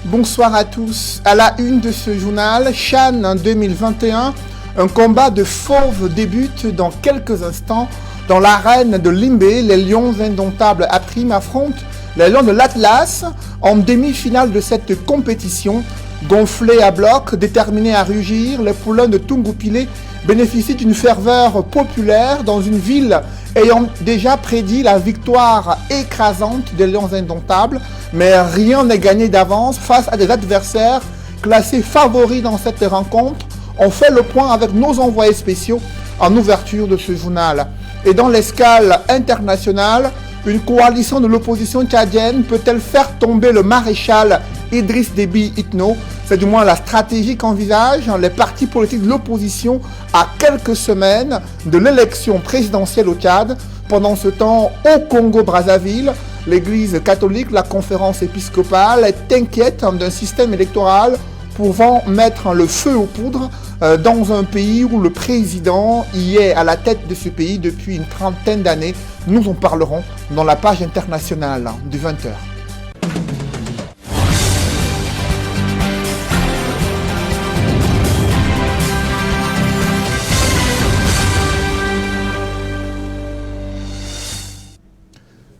Bonsoir à tous. À la une de ce journal, Chan 2021, un combat de fauves débute dans quelques instants. Dans l'arène de Limbé, les Lions indomptables A-Prime affrontent les Lions de l'Atlas en demi-finale de cette compétition. Gonflés à bloc, déterminés à rugir, les poulains de Tungupile bénéficient d'une ferveur populaire dans une ville ayant déjà prédit la victoire écrasante des Lions indomptables. Mais rien n'est gagné d'avance face à des adversaires classés favoris dans cette rencontre. On fait le point avec nos envoyés spéciaux en ouverture de ce journal. Et dans l'escale internationale, une coalition de l'opposition tchadienne peut-elle faire tomber le maréchal Idriss Déby Itno? C'est du moins la stratégie qu'envisagent les partis politiques de l'opposition à quelques semaines de l'élection présidentielle au Tchad. Pendant ce temps, au Congo-Brazzaville, l'Église catholique, la conférence épiscopale est inquiète d'un système électoral pouvant mettre le feu aux poudres dans un pays où le président y est à la tête de ce pays depuis une trentaine d'années. Nous en parlerons dans la page internationale du 20h.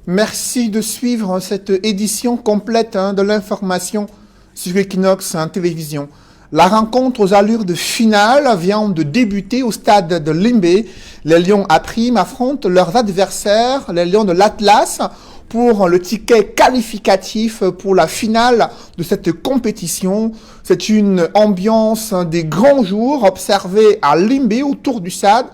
Merci de suivre cette édition complète de l'information sur Equinox Télévision. La rencontre aux allures de finale vient de débuter au stade de Limbé. Les Lions A-Prime affrontent leurs adversaires, les Lions de l'Atlas, pour le ticket qualificatif pour la finale de cette compétition. C'est une ambiance des grands jours observée à Limbé autour du stade,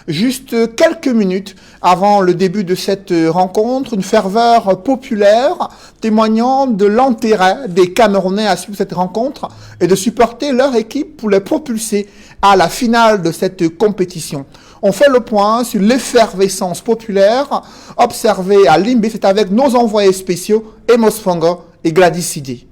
juste quelques minutes avant le début de cette rencontre. Une ferveur populaire témoignant de l'intérêt des Camerounais à suivre cette rencontre et de supporter leur équipe pour les propulser à la finale de cette compétition. On fait le point sur l'effervescence populaire observée à Limbé. C'est avec nos envoyés spéciaux, Emos Fongo et Gladys Sidé.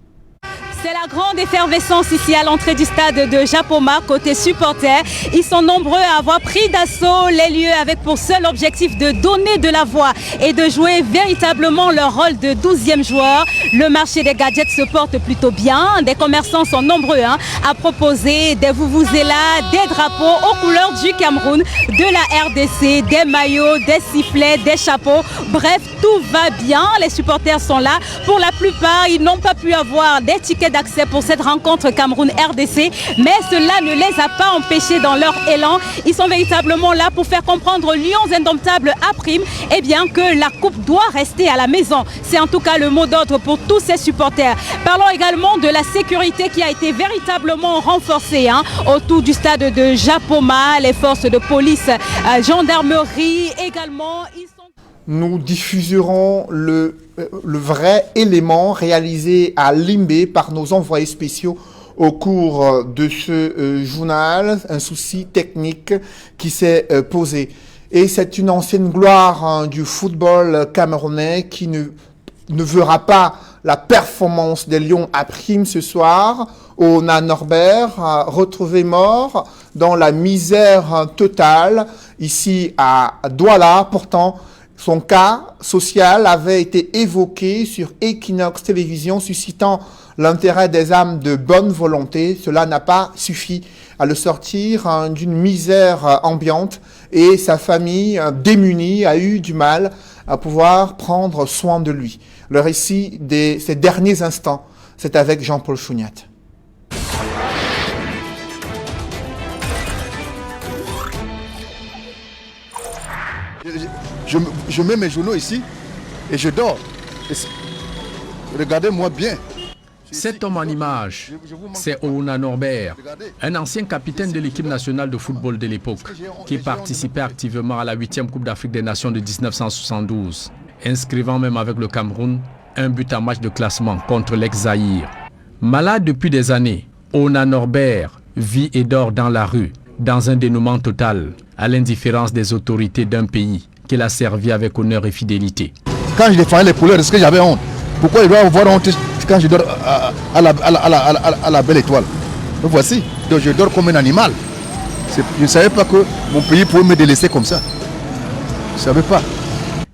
C'est la grande effervescence ici à l'entrée du stade de Japoma, côté supporters. Ils sont nombreux à avoir pris d'assaut les lieux avec pour seul objectif de donner de la voix et de jouer véritablement leur rôle de 12e joueur. Le marché des gadgets se porte plutôt bien. Des commerçants sont nombreux à proposer des vuvuzelas, des drapeaux aux couleurs du Cameroun, de la RDC, des maillots, des sifflets, des chapeaux. Bref, tout va bien. Les supporters sont là. Pour la plupart, ils n'ont pas pu avoir des tickets d'accès pour cette rencontre Cameroun-RDC, mais cela ne les a pas empêchés dans leur élan. Ils sont véritablement là pour faire comprendre aux Lions indomptables A-Prime que la coupe doit rester à la maison. C'est en tout cas le mot d'ordre pour tous ces supporters. Parlons également de la sécurité qui a été véritablement renforcée autour du stade de Japoma. Les forces de police, gendarmerie également. Nous diffuserons le vrai élément réalisé à Limbé par nos envoyés spéciaux au cours de ce journal, un souci technique qui s'est posé. Et c'est une ancienne gloire du football camerounais qui ne verra pas la performance des Lions A-Prime ce soir. Ona Norbert, retrouvé mort dans la misère totale ici à Douala. Pourtant, son cas social avait été évoqué sur Equinox Télévision, suscitant l'intérêt des âmes de bonne volonté. Cela n'a pas suffi à le sortir d'une misère ambiante et sa famille démunie a eu du mal à pouvoir prendre soin de lui. Le récit de ces derniers instants, c'est avec Jean-Paul Chouniat. Je mets mes journaux ici et je dors. Regardez-moi bien. Cet homme en image, c'est Ona Norbert, un ancien capitaine de l'équipe nationale de football de l'époque, qui participait activement à la 8e Coupe d'Afrique des Nations de 1972, inscrivant même avec le Cameroun un but en match de classement contre l'ex-Zaïre. Malade depuis des années, Ona Norbert vit et dort dans la rue, dans un dénouement total, à l'indifférence des autorités d'un pays qu'il a servi avec honneur et fidélité. Quand je défendais les couleurs, est-ce que j'avais honte? Pourquoi il doit avoir honte quand je dors à la belle étoile? Donc voici, donc je dors comme un animal. Je ne savais pas que mon pays pouvait me délaisser comme ça. Je ne savais pas.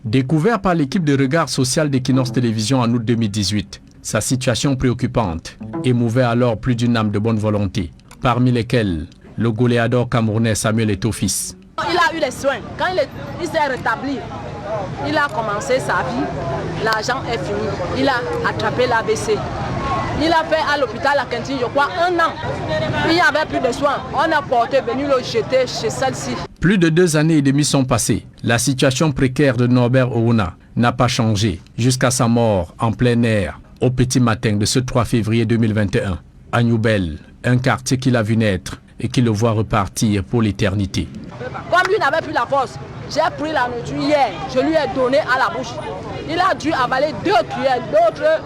Découvert par l'équipe de regard social d'Equinox Télévision en août 2018, Sa situation préoccupante émouvait alors plus d'une âme de bonne volonté, parmi lesquelles le goléador camerounais Samuel Eto'o-Fils. Il a eu les soins. Quand il s'est rétabli, il a commencé sa vie. L'argent est fini. Il a attrapé l'AVC. Il a fait à l'hôpital à Kentin, je crois, 1 an. Il n'y avait plus de soins. On a porté, venu le jeter chez celle-ci. Plus de 2 années et demie sont passées. La situation précaire de Norbert Ouna n'a pas changé jusqu'à sa mort en plein air au petit matin de ce 3 février 2021. À Newbel, un quartier qu'il a vu naître et qui le voit repartir pour l'éternité. Comme lui n'avait plus la force, j'ai pris la nourriture hier, je lui ai donné à la bouche. Il a dû avaler 2 cuillères, d'autres,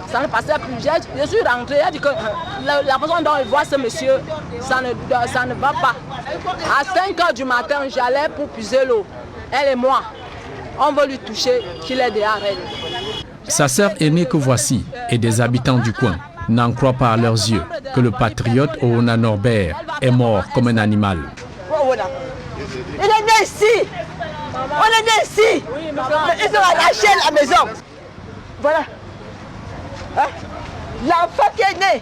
ça ne passait plus. Je suis rentré, il a dit que la façon dont il voit ce monsieur, ça ne va pas. À 5 h du matin, j'allais pour puiser l'eau. Elle et moi, on veut lui toucher, qu'il est dehors. Sa sœur aînée que voici et des habitants du coin n'en croient pas à leurs yeux que le patriote Ouna Norbert est mort comme un animal. Il est né ici. On est né ici. Ils ont arraché la maison. Voilà. Hein? L'enfant qui est né.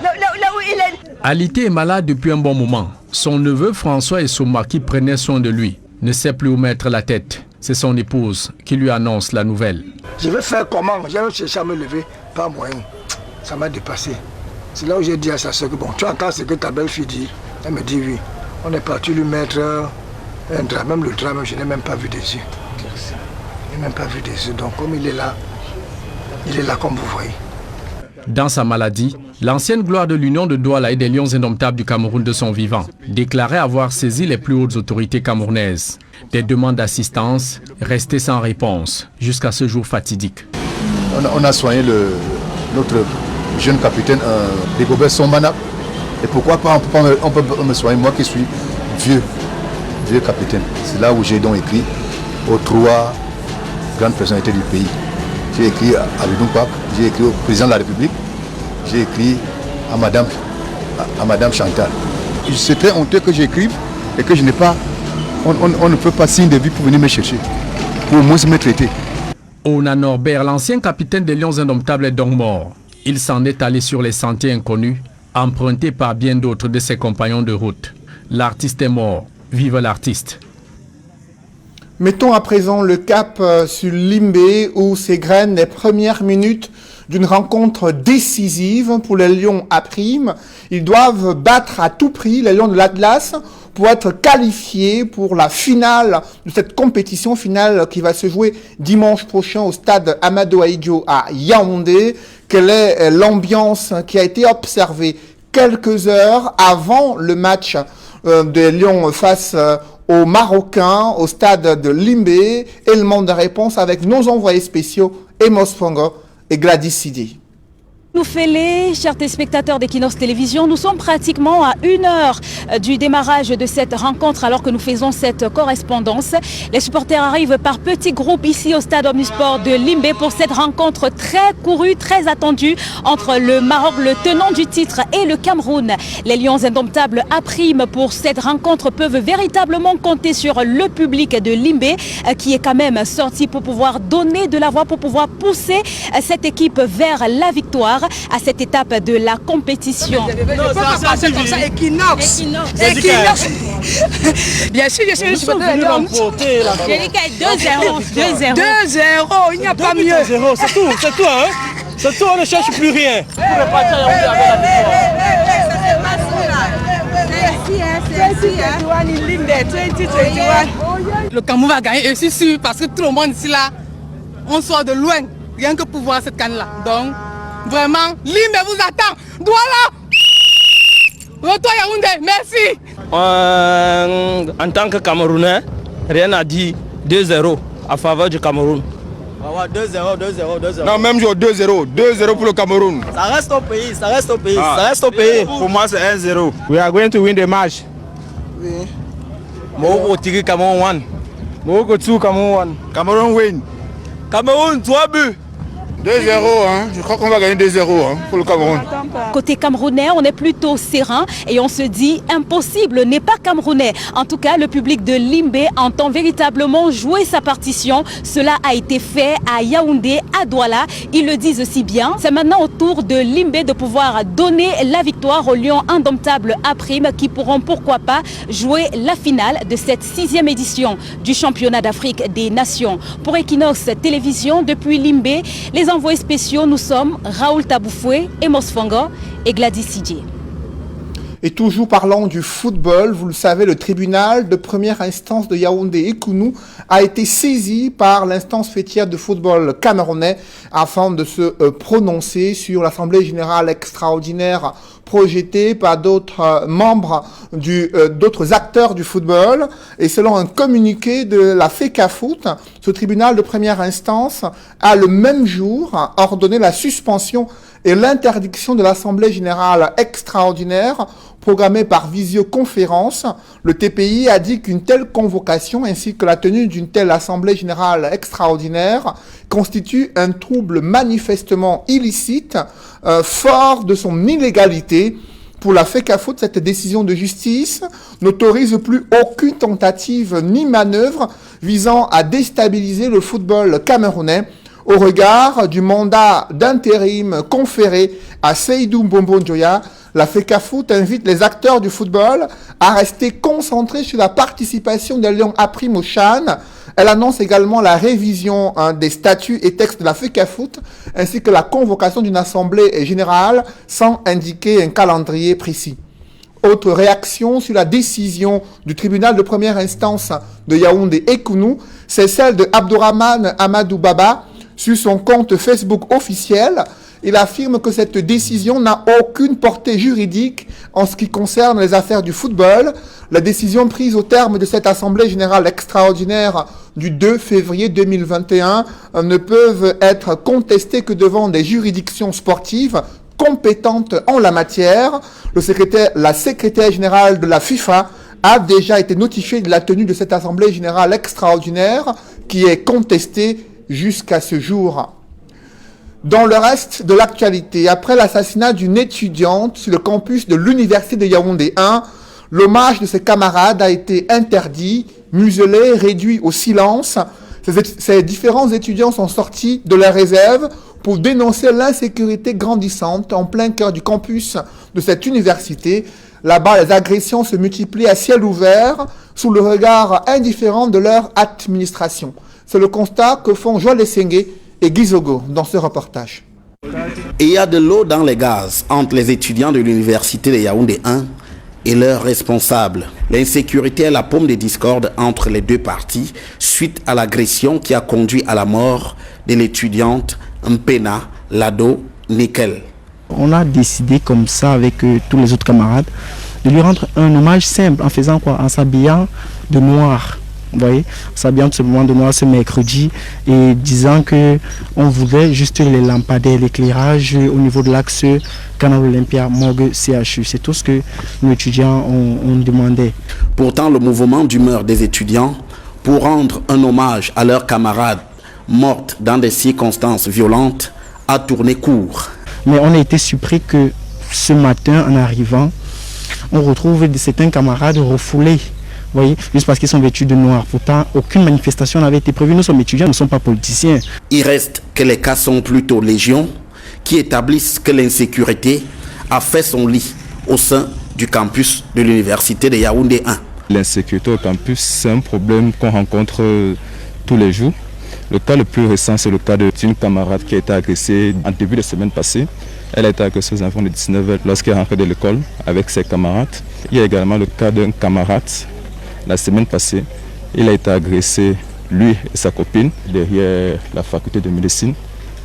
Là où il est. Alité est malade depuis un bon moment. Son neveu François Essoma, qui prenait soin de lui, ne sait plus où mettre la tête. C'est son épouse qui lui annonce la nouvelle. Je vais faire comment? J'ai cherché à me lever, pas moyen. Ça m'a dépassé. C'est là où j'ai dit à sa soeur que bon, tu entends ce que ta belle-fille dit? Elle me dit oui. On est parti lui mettre un drap, même le drap, je n'ai même pas vu des yeux. Je n'ai même pas vu des yeux. Donc comme il est là comme vous voyez. Dans sa maladie, l'ancienne gloire de l'Union de Douala et des Lions indomptables du Cameroun de son vivant déclarait avoir saisi les plus hautes autorités camerounaises. Des demandes d'assistance restées sans réponse jusqu'à ce jour fatidique. On a soigné notre jeune capitaine Rigobert Sombana. Et pourquoi pas on peut me soigner, moi qui suis vieux capitaine. C'est là où j'ai donc écrit aux 3 grandes personnalités du pays. J'ai écrit à Abidou Pak, j'ai écrit au président de la République, j'ai écrit à Madame Chantal. C'est très honteux que j'écrive et que je n'ai pas, on ne peut pas signe de vie pour venir me chercher, pour au moins me traiter. Ouna Norbert, l'ancien capitaine des Lions indomptables, est donc mort. Il s'en est allé sur les sentiers inconnus, emprunté par bien d'autres de ses compagnons de route. L'artiste est mort, vive l'artiste. Mettons à présent le cap sur Limbé où s'égrènent les premières minutes d'une rencontre décisive pour les Lions A'. Ils doivent battre à tout prix les Lions de l'Atlas pour être qualifiés pour la finale de cette compétition finale qui va se jouer dimanche prochain au stade Amadou Ahidjo à Yaoundé. Quelle est l'ambiance qui a été observée quelques heures avant le match des Lions face aux Marocains au stade de Limbé? Élément de réponse avec nos envoyés spéciaux Emos Pongo et Gladys Sidi. Nous fêlés, chers téléspectateurs d'Equinox Télévision, nous sommes pratiquement à 1 heure du démarrage de cette rencontre alors que nous faisons cette correspondance. Les supporters arrivent par petits groupes ici au stade Omnisport de Limbé pour cette rencontre très courue, très attendue entre le Maroc, le tenant du titre, et le Cameroun. Les Lions indomptables A' pour cette rencontre peuvent véritablement compter sur le public de Limbé qui est quand même sorti pour pouvoir donner de la voix, pour pouvoir pousser cette équipe vers la victoire à cette étape de la compétition. Equinox. Bien sûr, je suis le supporter de l'homme. Jérica est 2-0. 2-0, il n'y a pas mieux. C'est tout, hein. C'est tout, on ne cherche plus rien. Le Cameroun va gagner, et je suis sûr, parce que tout le monde ici là, on sort de loin, rien que pour voir cette canne là. Donc, vraiment, Limbé vous attend. Douala, retour Yaoundé, merci. En tant que Camerounais, rien à dire. 2-0 à faveur du Cameroun. 2-0. Non, même jour 2-0. 2-0 pour le Cameroun. Ça reste au pays, ça reste au pays. Pour moi, c'est 1-0. We are going to win the match. Oui. Morocco tire Cameroun 1. Morocco 2 Cameroun 1. Cameroun win. Cameroun 3 buts. 2-0, hein. Je crois qu'on va gagner 2-0 hein, pour le Cameroun. Côté camerounais, on est plutôt serein et on se dit impossible n'est pas camerounais. En tout cas, le public de Limbé entend véritablement jouer sa partition. Cela a été fait à Yaoundé, à Douala. Ils le disent si bien. C'est maintenant au tour de Limbé de pouvoir donner la victoire aux Lions indomptables à prime qui pourront pourquoi pas jouer la finale de cette 6e édition du championnat d'Afrique des Nations. Pour Equinox Télévision, depuis Limbé, les envoyés spéciaux, nous sommes Raoul Taboufoué, Emos Fongo et Gladys Sidje. Et toujours parlant du football, vous le savez, le tribunal de première instance de Yaoundé-Ekounou a été saisi par l'instance faîtière de football camerounais afin de se prononcer sur l'Assemblée générale extraordinaire projetée par d'autres membres d'autres acteurs du football. Et selon un communiqué de la FECAFOOT, ce tribunal de première instance a le même jour ordonné la suspension et l'interdiction de l'Assemblée générale extraordinaire programmée par visioconférence. Le TPI a dit qu'une telle convocation ainsi que la tenue d'une telle Assemblée générale extraordinaire constitue un trouble manifestement illicite, fort de son illégalité. Pour la FECAFOOT, cette décision de justice n'autorise plus aucune tentative ni manœuvre visant à déstabiliser le football camerounais au regard du mandat d'intérim conféré à Seydou Mbombo Njoya. La FECAFOOT invite les acteurs du football à rester concentrés sur la participation des Lions à prime au CHAN. Elle annonce également la révision des statuts et textes de la FECAFOOT ainsi que la convocation d'une assemblée générale sans indiquer un calendrier précis. Autre réaction sur la décision du tribunal de première instance de Yaoundé-Ekounou, c'est celle de Abdourahmane Amadou Baba. Sur son compte Facebook officiel, il affirme que cette décision n'a aucune portée juridique en ce qui concerne les affaires du football. La décision prise au terme de cette Assemblée générale extraordinaire du 2 février 2021 ne peuvent être contestées que devant des juridictions sportives compétentes en la matière. La secrétaire générale de la FIFA a déjà été notifiée de la tenue de cette Assemblée générale extraordinaire qui est contestée jusqu'à ce jour. Dans le reste de l'actualité, après l'assassinat d'une étudiante sur le campus de l'université de Yaoundé 1, l'hommage de ses camarades a été interdit, muselé, réduit au silence. Ces différents étudiants sont sortis de leur réserve pour dénoncer l'insécurité grandissante en plein cœur du campus de cette université. Là-bas, les agressions se multiplient à ciel ouvert sous le regard indifférent de leur administration. C'est le constat que font Joël Essengue et Gizogo dans ce reportage. Il y a de l'eau dans les gaz entre les étudiants de l'université de Yaoundé 1 et leurs responsables. L'insécurité est la paume des discordes entre les deux parties suite à l'agression qui a conduit à la mort de l'étudiante Mpena Lado Nickel. On a décidé comme ça avec tous les autres camarades de lui rendre un hommage simple en faisant quoi? En s'habillant de noir. Vous voyez, s'habillant simplement de noir ce mercredi et disant que on voulait juste les lampadaires, l'éclairage au niveau de l'axe Canal Olympia, Morgue, CHU. C'est tout ce que nos étudiants ont demandé. Pourtant, le mouvement d'humeur des étudiants pour rendre un hommage à leurs camarades mortes dans des circonstances violentes a tourné court. Mais on a été surpris que ce matin, en arrivant, on retrouve certains camarades refoulés. Vous voyez, juste parce qu'ils sont vêtus de noir. Pourtant, aucune manifestation n'avait été prévue. Nous sommes étudiants, nous ne sommes pas politiciens. Il reste que les cas sont plutôt légion, qui établissent que l'insécurité a fait son lit au sein du campus de l'université de Yaoundé 1. L'insécurité au campus, c'est un problème qu'on rencontre tous les jours. Le cas le plus récent, c'est le cas d'une camarade qui a été agressée en début de semaine passée. Elle a été agressée aux environs de 19h lorsqu'elle est rentrée de l'école avec ses camarades. Il y a également le cas d'un camarade. La semaine passée, il a été agressé, lui et sa copine, derrière la faculté de médecine,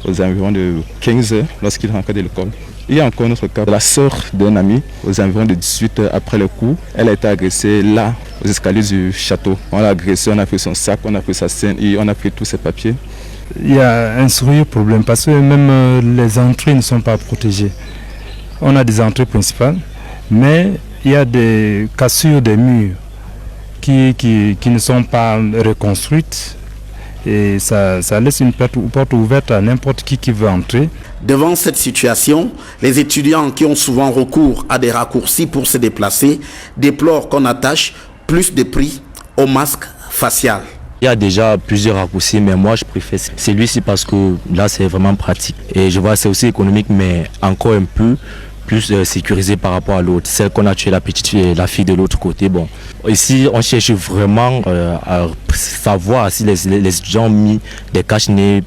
aux environs de 15h lorsqu'il rentrait de l'école. Il y a encore un autre cas de la sœur d'un ami, aux environs de 18h après le coup. Elle a été agressée là, aux escaliers du château. On l'a agressée, on a pris son sac, on a pris sa scène et on a pris tous ses papiers. Il y a un sérieux problème parce que même les entrées ne sont pas protégées. On a des entrées principales, mais il y a des cassures des murs qui ne sont pas reconstruites Et ça laisse une porte ouverte à n'importe qui veut entrer. Devant cette situation, les étudiants qui ont souvent recours à des raccourcis pour se déplacer déplorent qu'on attache plus de prix au masque facial. Il y a déjà plusieurs raccourcis, mais moi je préfère celui-ci parce que là c'est vraiment pratique. Et je vois que c'est aussi économique, mais encore un peu plus sécurisé par rapport à l'autre. Celle qu'on a tué la fille de l'autre côté. Bon, ici on cherche vraiment à savoir si les étudiants ont mis des cache-nez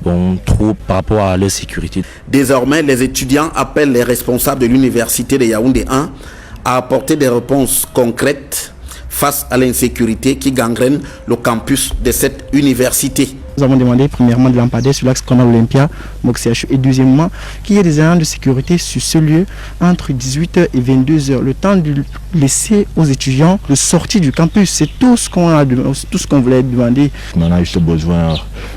trop par rapport à leur sécurité. Désormais, les étudiants appellent les responsables de l'université de Yaoundé 1 à apporter des réponses concrètes face à l'insécurité qui gangrène le campus de cette université. Nous avons demandé premièrement de lampadaires sur l'axe Canal Olympia, Moxiachu, et deuxièmement qu'il y ait des agents de sécurité sur ce lieu entre 18h et 22h, le temps de laisser aux étudiants de sortir du campus. C'est tout ce qu'on voulait demander. On a juste besoin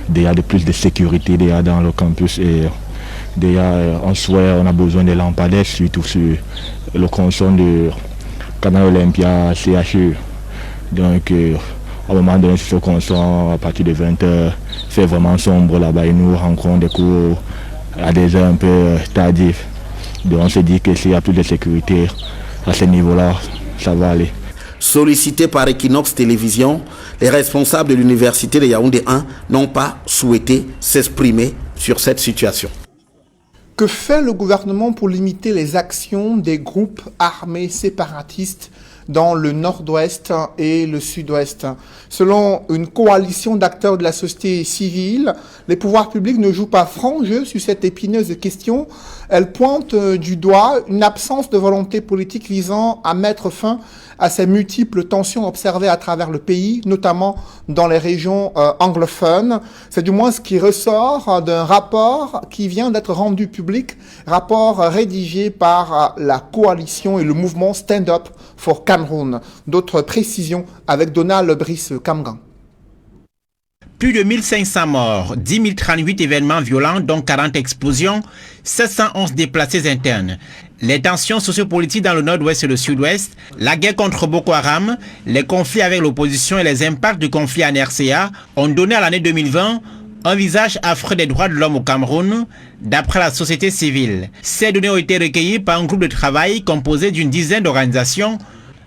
de plus de sécurité dans le campus et en soi on a besoin de lampadaires surtout sur le console de Canal Olympia, CHU. Donc au moment donné, ce qu'on sent à partir de 20h, c'est vraiment sombre là-bas et nous rencontrons des cours à des heures un peu tardives. Donc on se dit que s'il y a plus de sécurité à ce niveau-là, ça va aller. Sollicités par Equinox Télévision, les responsables de l'université de Yaoundé 1 n'ont pas souhaité s'exprimer sur cette situation. Que fait le gouvernement pour limiter les actions des groupes armés séparatistes dans le nord-ouest et le sud-ouest? Selon une coalition d'acteurs de la société civile, les pouvoirs publics ne jouent pas franc jeu sur cette épineuse question. Elle pointe du doigt une absence de volonté politique visant à mettre fin à ces multiples tensions observées à travers le pays, notamment dans les régions anglophones. C'est du moins ce qui ressort d'un rapport qui vient d'être rendu public, rapport rédigé par la coalition et le mouvement Stand Up for Cameroon. D'autres précisions avec Donald Brice Kamgan. Plus de 1500 morts, 10 038 événements violents, dont 40 explosions, 711 déplacés internes. Les tensions sociopolitiques dans le nord-ouest et le sud-ouest, la guerre contre Boko Haram, les conflits avec l'opposition et les impacts du conflit en RCA ont donné à l'année 2020 un visage affreux des droits de l'homme au Cameroun, d'après la société civile. Ces données ont été recueillies par un groupe de travail composé d'une dizaine d'organisations,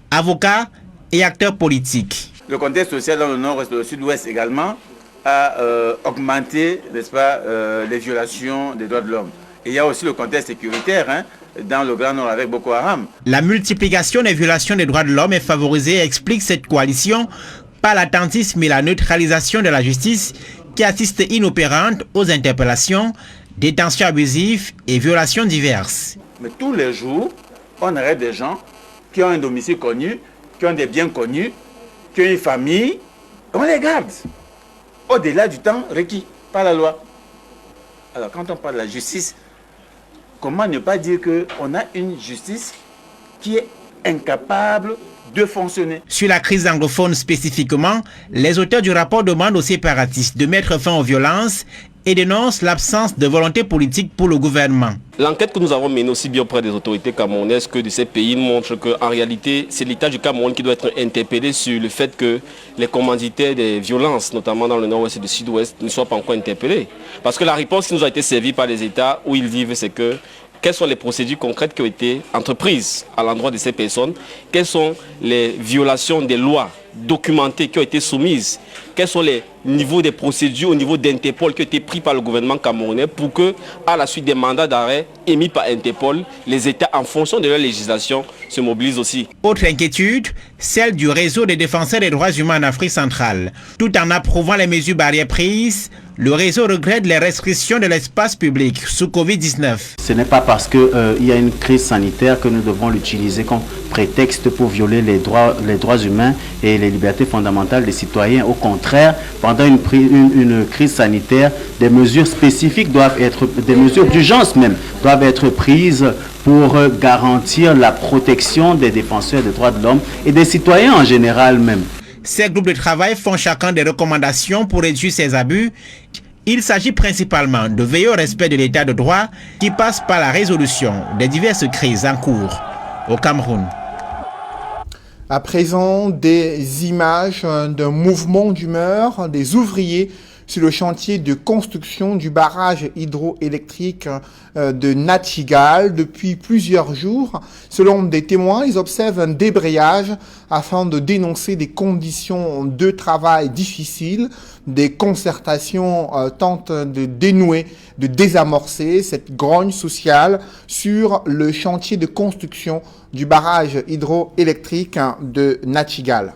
avocats et acteurs politiques. Le contexte social dans le nord-ouest et le sud-ouest également a augmenté, n'est-ce pas, les violations des droits de l'homme. Et il y a aussi le contexte sécuritaire dans le Grand Nord avec Boko Haram. La multiplication des violations des droits de l'homme est favorisée, explique cette coalition, par l'attentisme et la neutralisation de la justice qui assiste inopérante aux interpellations, détentions abusives et violations diverses. Mais tous les jours, on arrête des gens qui ont un domicile connu, qui ont des biens connus, qui ont une famille, on les garde au-delà du temps requis par la loi. Alors quand on parle de la justice, comment ne pas dire qu'on a une justice qui est incapable de fonctionner? Sur la crise anglophone spécifiquement, les auteurs du rapport demandent aux séparatistes de mettre fin aux violences et dénoncent l'absence de volonté politique pour le gouvernement. L'enquête que nous avons menée aussi bien auprès des autorités camerounaises que de ces pays montre qu'en réalité, c'est l'État du Cameroun qui doit être interpellé sur le fait que les commanditaires des violences, notamment dans le nord-ouest et le sud-ouest, ne soient pas encore interpellés. Parce que la réponse qui nous a été servie par les États où ils vivent, c'est que quelles sont les procédures concrètes qui ont été entreprises à l'endroit de ces personnes? Quelles sont les violations des lois documentées qui ont été soumises? Quels sont les niveaux des procédures au niveau d'Interpol qui ont été pris par le gouvernement camerounais pour que, à la suite des mandats d'arrêt émis par Interpol, les États, en fonction de leur législation, se mobilisent aussi? Autre inquiétude, celle du réseau des défenseurs des droits humains en Afrique centrale. Tout en approuvant les mesures barrières prises, le réseau regrette les restrictions de l'espace public sous Covid-19. Ce n'est pas parce qu'il y a une crise sanitaire que nous devons l'utiliser comme prétexte pour violer les droits humains et les libertés fondamentales des citoyens. Au contraire, pendant une crise sanitaire, des mesures spécifiques doivent être, des mesures d'urgence même, doivent être prises pour garantir la protection des défenseurs des droits de l'homme et des citoyens en général même. Ces groupes de travail font chacun des recommandations pour réduire ces abus. Il s'agit principalement de veiller au respect de l'état de droit qui passe par la résolution des diverses crises en cours au Cameroun. À présent, des images d'un mouvement d'humeur des ouvriers sur le chantier de construction du barrage hydroélectrique de Nachigal depuis plusieurs jours. Selon des témoins, ils observent un débrayage afin de dénoncer des conditions de travail difficiles. Des concertations tentent de dénouer, de désamorcer cette grogne sociale sur le chantier de construction du barrage hydroélectrique de Nachigal.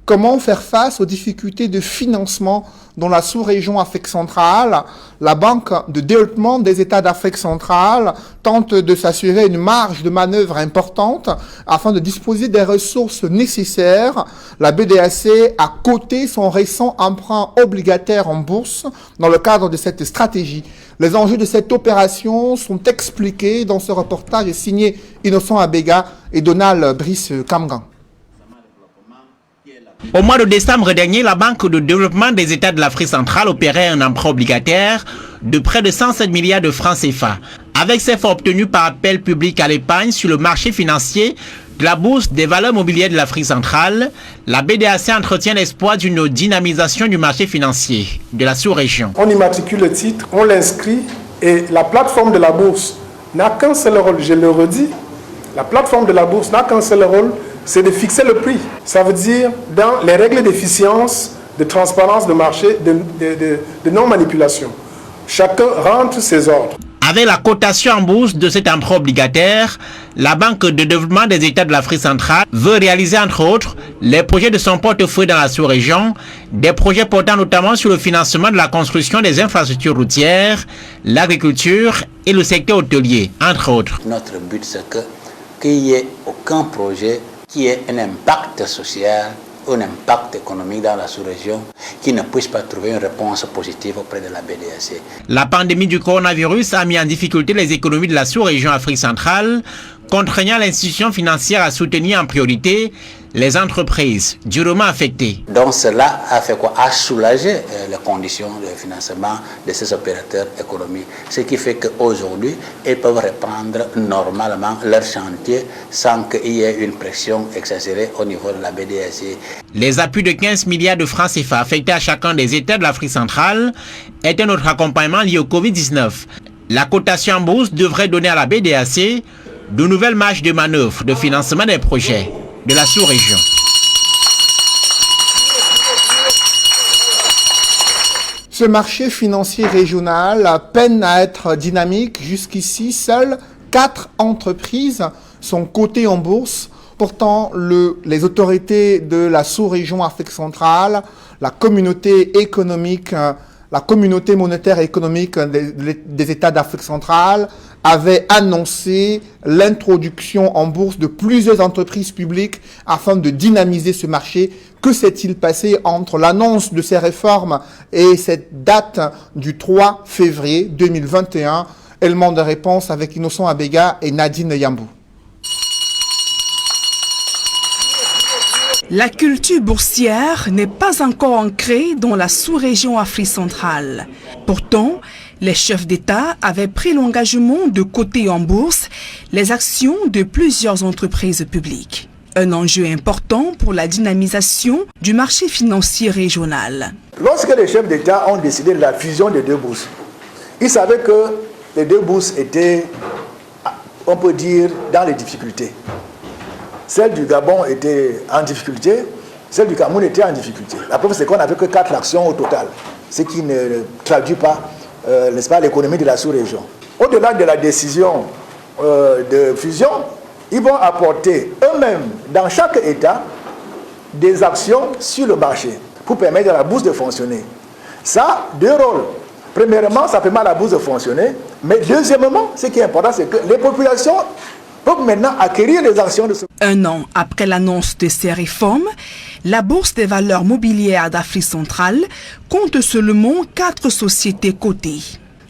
Comment faire face aux difficultés de financement dans la sous-région Afrique centrale? La Banque de développement des États d'Afrique centrale tente de s'assurer une marge de manœuvre importante afin de disposer des ressources nécessaires. La BDAC a coté son récent emprunt obligataire en bourse dans le cadre de cette stratégie. Les enjeux de cette opération sont expliqués dans ce reportage signé Innocent Abega et Donald Brice Kamgan. Au mois de décembre dernier, la Banque de développement des États de l'Afrique centrale opérait un emprunt obligataire de près de 107 milliards de francs CFA. Avec ces fonds obtenus par appel public à l'épargne sur le marché financier de la Bourse des valeurs mobilières de l'Afrique centrale, la BDAC entretient l'espoir d'une dynamisation du marché financier de la sous-région. On immatricule le titre, on l'inscrit et la plateforme de la Bourse n'a qu'un seul rôle, je le redis, la plateforme de la Bourse n'a qu'un seul rôle, c'est de fixer le prix. Ça veut dire, dans les règles d'efficience, de transparence de marché, de non-manipulation. Chacun rentre ses ordres. Avec la cotation en bourse de cet emprunt obligataire, la Banque de développement des États de l'Afrique centrale veut réaliser entre autres les projets de son portefeuille dans la sous-région, des projets portant notamment sur le financement de la construction des infrastructures routières, l'agriculture et le secteur hôtelier, entre autres. Notre but, c'est qu'il n'y ait aucun projet qui ait un impact social ou un impact économique dans la sous-région qui ne puisse pas trouver une réponse positive auprès de la BDAC. La pandémie du coronavirus a mis en difficulté les économies de la sous-région Afrique centrale, contraignant l'institution financière à soutenir en priorité les entreprises durement affectées. Donc cela a fait quoi? A soulagé les conditions de financement de ces opérateurs économiques. Ce qui fait qu'aujourd'hui, ils peuvent reprendre normalement leur chantier sans qu'il y ait une pression exagérée au niveau de la BDAC. Les appuis de 15 milliards de francs CFA affectés à chacun des États de l'Afrique centrale est un autre accompagnement lié au Covid-19. La cotation en bourse devrait donner à la BDAC de nouvelles marges de manœuvre de financement des projets de la sous-région. Ce marché financier régional peine à être dynamique. Jusqu'ici, seules 4 entreprises sont cotées en bourse. Pourtant, les autorités de la sous-région Afrique centrale, la communauté monétaire et économique des États d'Afrique centrale avait annoncé l'introduction en bourse de plusieurs entreprises publiques afin de dynamiser ce marché. Que s'est-il passé entre l'annonce de ces réformes et cette date du 3 février 2021? Élément de réponse avec Innocent Abega et Nadine Yambou. La culture boursière n'est pas encore ancrée dans la sous-région Afrique centrale. Pourtant, les chefs d'État avaient pris l'engagement de coter en bourse les actions de plusieurs entreprises publiques. Un enjeu important pour la dynamisation du marché financier régional. Lorsque les chefs d'État ont décidé de la fusion des deux bourses, ils savaient que les deux bourses étaient, on peut dire, dans les difficultés. Celle du Gabon était en difficulté, celle du Cameroun était en difficulté. La preuve, c'est qu'on n'avait que 4 actions au total, ce qui ne traduit pas, n'est-ce pas, l'économie de la sous-région. Au-delà de la décision de fusion, ils vont apporter eux-mêmes, dans chaque État, des actions sur le marché pour permettre à la bourse de fonctionner. Ça, 2 rôles. Premièrement, ça permet à la bourse de fonctionner, mais deuxièmement, ce qui est important, c'est que les populations peuvent maintenant acquérir les actions de ce... Un an après l'annonce de ces réformes, la Bourse des valeurs mobilières d'Afrique centrale compte seulement 4 sociétés cotées.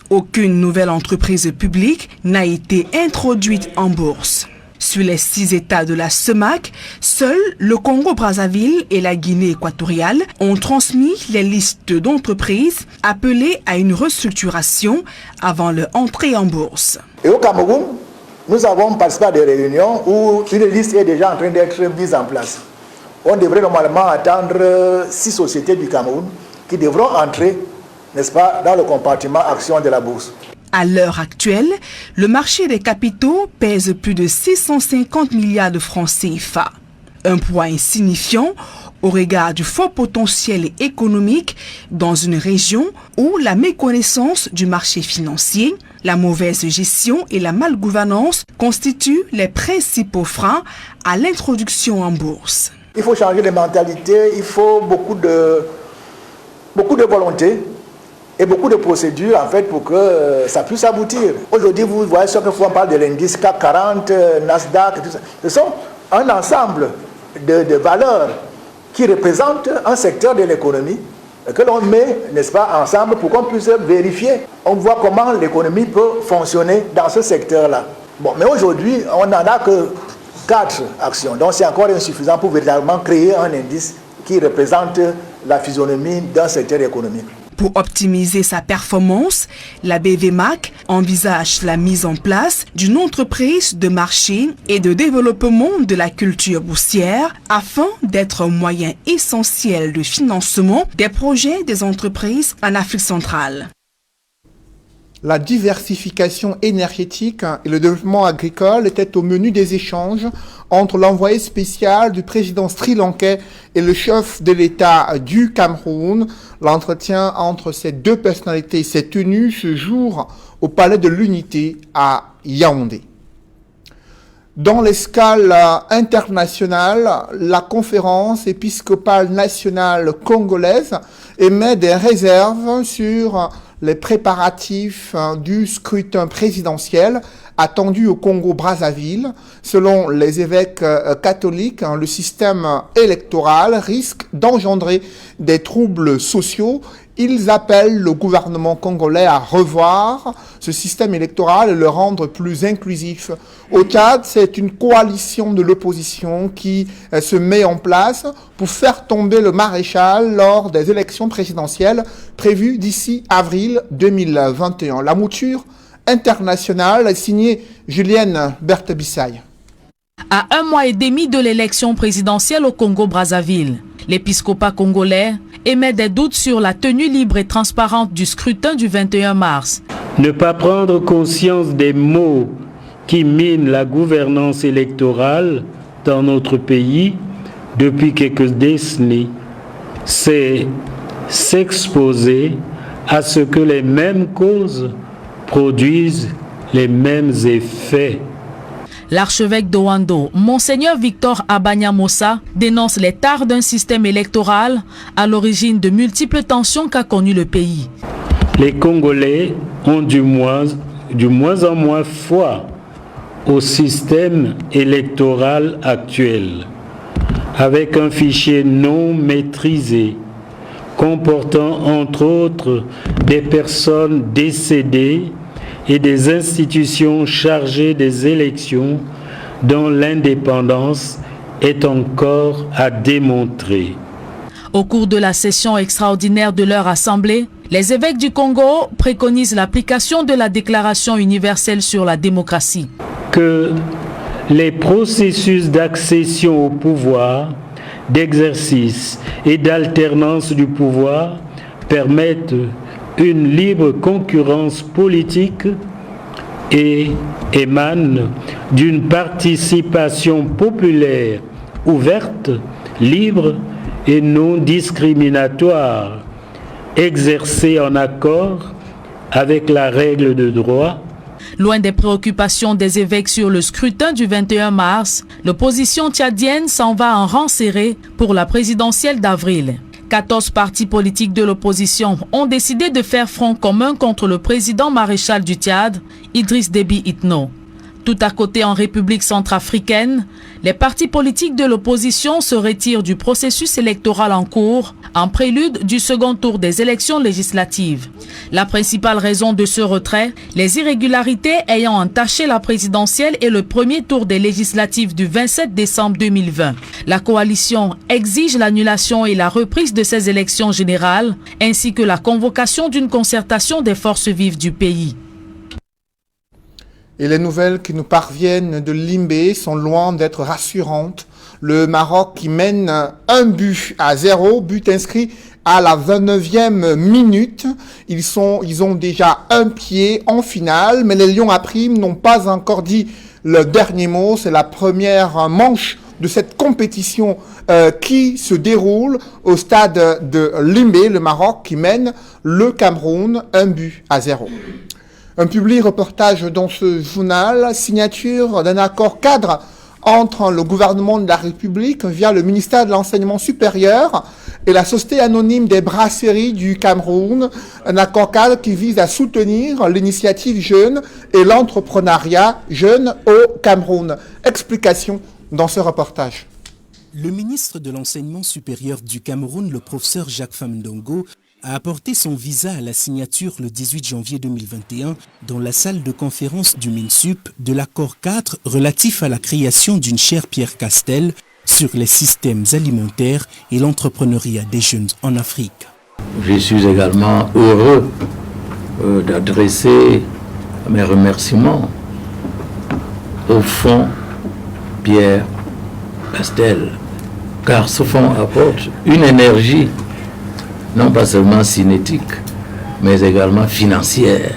Aucune nouvelle entreprise publique n'a été introduite en bourse. Sur les 6 États de la CEMAC, seuls le Congo-Brazzaville et la Guinée équatoriale ont transmis les listes d'entreprises appelées à une restructuration avant leur entrée en bourse. Et au Cameroun, nous avons participé à des réunions où une liste est déjà en train d'être mise en place. On devrait normalement attendre 6 sociétés du Cameroun qui devront entrer, n'est-ce pas, dans le compartiment action de la bourse. À l'heure actuelle, le marché des capitaux pèse plus de 650 milliards de francs CFA. Un poids insignifiant au regard du fort potentiel économique dans une région où la méconnaissance du marché financier, la mauvaise gestion et la malgouvernance constituent les principaux freins à l'introduction en bourse. Il faut changer de mentalité, il faut beaucoup de volonté et beaucoup de procédures en fait pour que ça puisse aboutir. Aujourd'hui, vous voyez ce que on parle de l'indice CAC 40, Nasdaq, tout ça. Ce sont un ensemble de valeurs qui représentent un secteur de l'économie que l'on met, n'est-ce pas, ensemble pour qu'on puisse vérifier. On voit comment l'économie peut fonctionner dans ce secteur-là. Bon, mais aujourd'hui, on n'en a que 4 actions. Donc c'est encore insuffisant pour véritablement créer un indice qui représente la physionomie d'un secteur économique. Pour optimiser sa performance, la BVMAC envisage la mise en place d'une entreprise de marché et de développement de la culture boursière afin d'être un moyen essentiel de financement des projets des entreprises en Afrique centrale. La diversification énergétique et le développement agricole étaient au menu des échanges entre l'envoyé spécial du président sri-lankais et le chef de l'État du Cameroun. L'entretien entre ces deux personnalités s'est tenu ce jour au Palais de l'Unité à Yaoundé. Dans l'escale internationale, la conférence épiscopale nationale congolaise émet des réserves sur les préparatifs du scrutin présidentiel attendu au Congo-Brazzaville. Selon les évêques catholiques, le système électoral risque d'engendrer des troubles sociaux. Ils appellent le gouvernement congolais à revoir ce système électoral et le rendre plus inclusif. Au Tchad, c'est une coalition de l'opposition qui se met en place pour faire tomber le maréchal lors des élections présidentielles prévues d'ici avril 2021. La mouture internationale est signée Julienne Berthebissaille. À 1 mois et demi de l'élection présidentielle au Congo-Brazzaville, l'épiscopat congolais émet des doutes sur la tenue libre et transparente du scrutin du 21 mars. Ne pas prendre conscience des maux qui minent la gouvernance électorale dans notre pays depuis quelques décennies, c'est s'exposer à ce que les mêmes causes produisent les mêmes effets. L'archevêque d'Owando, Monseigneur Victor Abagnamossa, dénonce les tares d'un système électoral à l'origine de multiples tensions qu'a connues le pays. Les Congolais ont du moins en moins foi au système électoral actuel, avec un fichier non maîtrisé, comportant entre autres des personnes décédées et des institutions chargées des élections dont l'indépendance est encore à démontrer. Au cours de la session extraordinaire de leur assemblée, les évêques du Congo préconisent l'application de la Déclaration universelle sur la démocratie. Que les processus d'accession au pouvoir, d'exercice et d'alternance du pouvoir permettent une libre concurrence politique et émane d'une participation populaire ouverte, libre et non discriminatoire, exercée en accord avec la règle de droit. Loin des préoccupations des évêques sur le scrutin du 21 mars, l'opposition tchadienne s'en va en rang serré pour la présidentielle d'avril. 14 partis politiques de l'opposition ont décidé de faire front commun contre le président maréchal du Tchad, Idriss Déby Itno. Tout à côté en République centrafricaine, les partis politiques de l'opposition se retirent du processus électoral en cours, en prélude du second tour des élections législatives. La principale raison de ce retrait, les irrégularités ayant entaché la présidentielle et le premier tour des législatives du 27 décembre 2020. La coalition exige l'annulation et la reprise de ces élections générales, ainsi que la convocation d'une concertation des forces vives du pays. Et les nouvelles qui nous parviennent de Limbé sont loin d'être rassurantes. Le Maroc qui mène 1-0, but inscrit à la 29e minute. Ils ont déjà un pied en finale, mais les Lions à prime n'ont pas encore dit le dernier mot. C'est la première manche de cette compétition qui se déroule au stade de Limbé, le Maroc, qui mène le Cameroun 1-0. Un public reportage dans ce journal, signature d'un accord cadre entre le gouvernement de la République via le ministère de l'Enseignement supérieur et la Société anonyme des brasseries du Cameroun, un accord cadre qui vise à soutenir l'initiative jeune et l'entrepreneuriat jeune au Cameroun. Explication dans ce reportage. Le ministre de l'Enseignement supérieur du Cameroun, le professeur Jacques Famdongo, a apporté son visa à la signature le 18 janvier 2021 dans la salle de conférence du MINSUP de l'accord 4 relatif à la création d'une chaire Pierre Castel sur les systèmes alimentaires et l'entrepreneuriat des jeunes en Afrique. Je suis également heureux d'adresser mes remerciements au fonds Pierre Castel, car ce fonds apporte une énergie non pas seulement cinétique, mais également financière.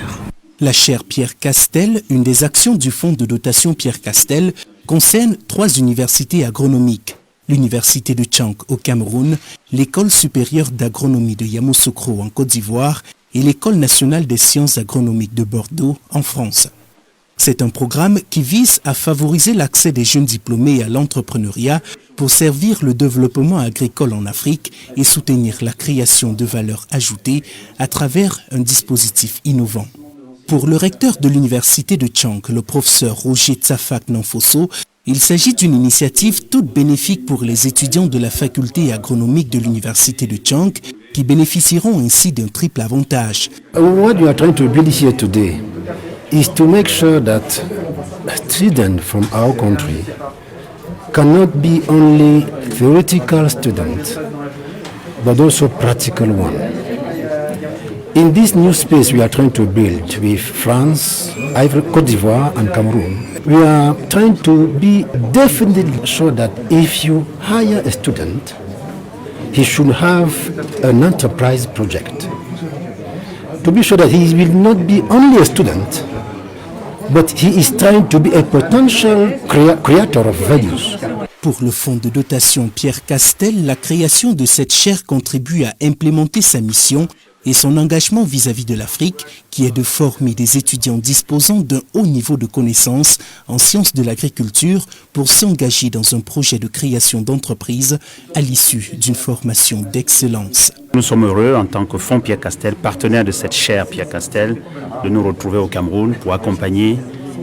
La chaire Pierre Castel, une des actions du fonds de dotation Pierre Castel, concerne 3 universités agronomiques. L'université de Tchang au Cameroun, l'école supérieure d'agronomie de Yamoussoukro en Côte d'Ivoire et l'école nationale des sciences agronomiques de Bordeaux en France. C'est un programme qui vise à favoriser l'accès des jeunes diplômés à l'entrepreneuriat pour servir le développement agricole en Afrique et soutenir la création de valeur ajoutée à travers un dispositif innovant. Pour le recteur de l'université de Tchang, le professeur Roger Tsafak Nanfosso, il s'agit d'une initiative toute bénéfique pour les étudiants de la faculté agronomique de l'université de Tchang qui bénéficieront ainsi d'un triple avantage. What we are trying to build here today is to make sure that students from our country cannot be only theoretical students, but also practical ones. In this new space we are trying to build with France, Côte d'Ivoire and Cameroon, we are trying to be definitely sure that if you hire a student, he should have an enterprise project. To be sure that he will not be only a student, but he is trying to be a potential creator of values. Pour le fonds de dotation Pierre Castel, la création de cette chaire contribue à implémenter sa mission et son engagement vis-à-vis de l'Afrique, qui est de former des étudiants disposant d'un haut niveau de connaissances en sciences de l'agriculture pour s'engager dans un projet de création d'entreprise à l'issue d'une formation d'excellence. Nous sommes heureux, en tant que fonds Pierre Castel, partenaire de cette chaire Pierre Castel, de nous retrouver au Cameroun pour accompagner,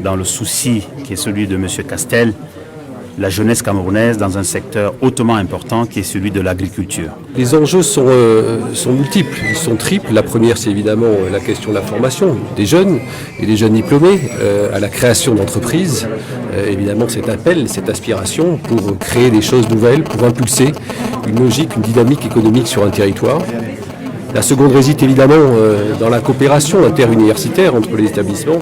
dans le souci qui est celui de M. Castel, la jeunesse camerounaise dans un secteur hautement important qui est celui de l'agriculture. Les enjeux sont multiples, ils sont triples. La première, c'est évidemment la question de la formation des jeunes et des jeunes diplômés à la création d'entreprises. Évidemment, cet appel, cette aspiration pour créer des choses nouvelles, pour impulser une logique, une dynamique économique sur un territoire. La seconde réside évidemment dans la coopération interuniversitaire entre les établissements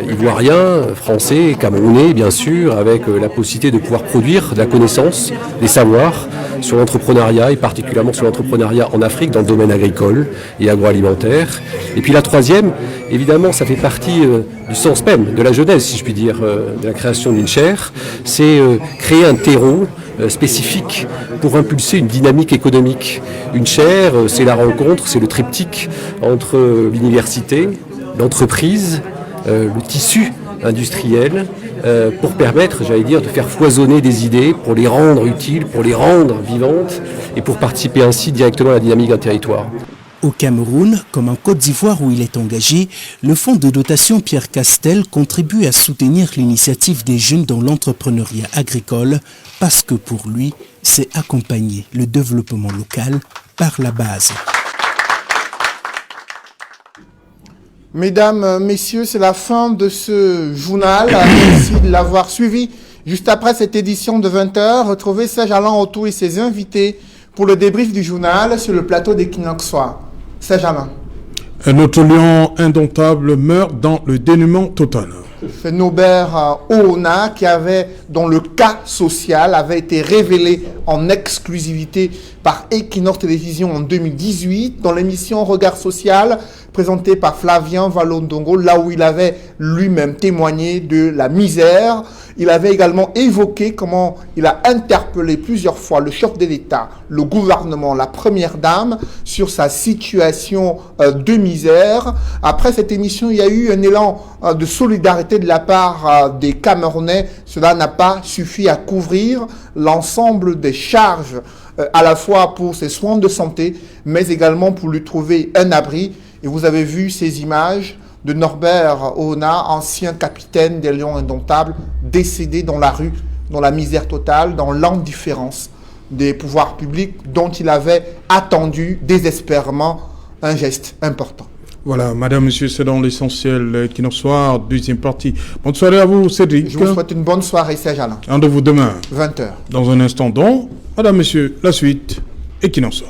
ivoiriens, français, camerounais bien sûr, avec la possibilité de pouvoir produire de la connaissance, des savoirs sur l'entrepreneuriat et particulièrement sur l'entrepreneuriat en Afrique dans le domaine agricole et agroalimentaire. Et puis la troisième, évidemment, ça fait partie du sens même de la jeunesse, si je puis dire, de la création d'une chaire, c'est créer un terreau spécifique pour impulser une dynamique économique. Une chaire, c'est la rencontre, c'est le triptyque entre l'université, l'entreprise, le tissu industriel, pour permettre, j'allais dire, de faire foisonner des idées, pour les rendre utiles, pour les rendre vivantes et pour participer ainsi directement à la dynamique d'un territoire. Au Cameroun, comme en Côte d'Ivoire où il est engagé, le fonds de dotation Pierre Castel contribue à soutenir l'initiative des jeunes dans l'entrepreneuriat agricole parce que pour lui, c'est accompagner le développement local par la base. Mesdames, messieurs, c'est la fin de ce journal. Merci de l'avoir suivi. Juste après cette édition de 20h, retrouvez Serge Alain Autou et ses invités pour le débrief du journal sur le plateau d'Equinox Soir. Serge Alain. Un autre lion indomptable meurt dans le dénuement total. c'est Norbert Oona dont le cas social avait été révélé en exclusivité par Equinox Télévision en 2018 dans l'émission Regard Social présentée par Flavien Valondongo, là où il avait lui-même témoigné de la misère. Il avait également évoqué comment il a interpellé plusieurs fois le chef de l'État, le gouvernement, la première dame sur sa situation de misère. Après cette émission, il y a eu un élan de solidarité de la part des Camerounais. Cela n'a pas suffi à couvrir l'ensemble des charges, à la fois pour ses soins de santé, mais également pour lui trouver un abri. Et vous avez vu ces images de Norbert Oona, ancien capitaine des Lions Indomptables, décédé dans la rue, dans la misère totale, dans l'indifférence des pouvoirs publics dont il avait attendu désespérément un geste important. Voilà, madame, monsieur, c'est dans l'essentiel qui nous soit, deuxième partie. Bonne soirée à vous, Cédric. Je vous souhaite une bonne soirée, Serge Alain. Rendez-vous demain. 20h. Dans un instant donc, madame, monsieur, la suite et qui n'en soit.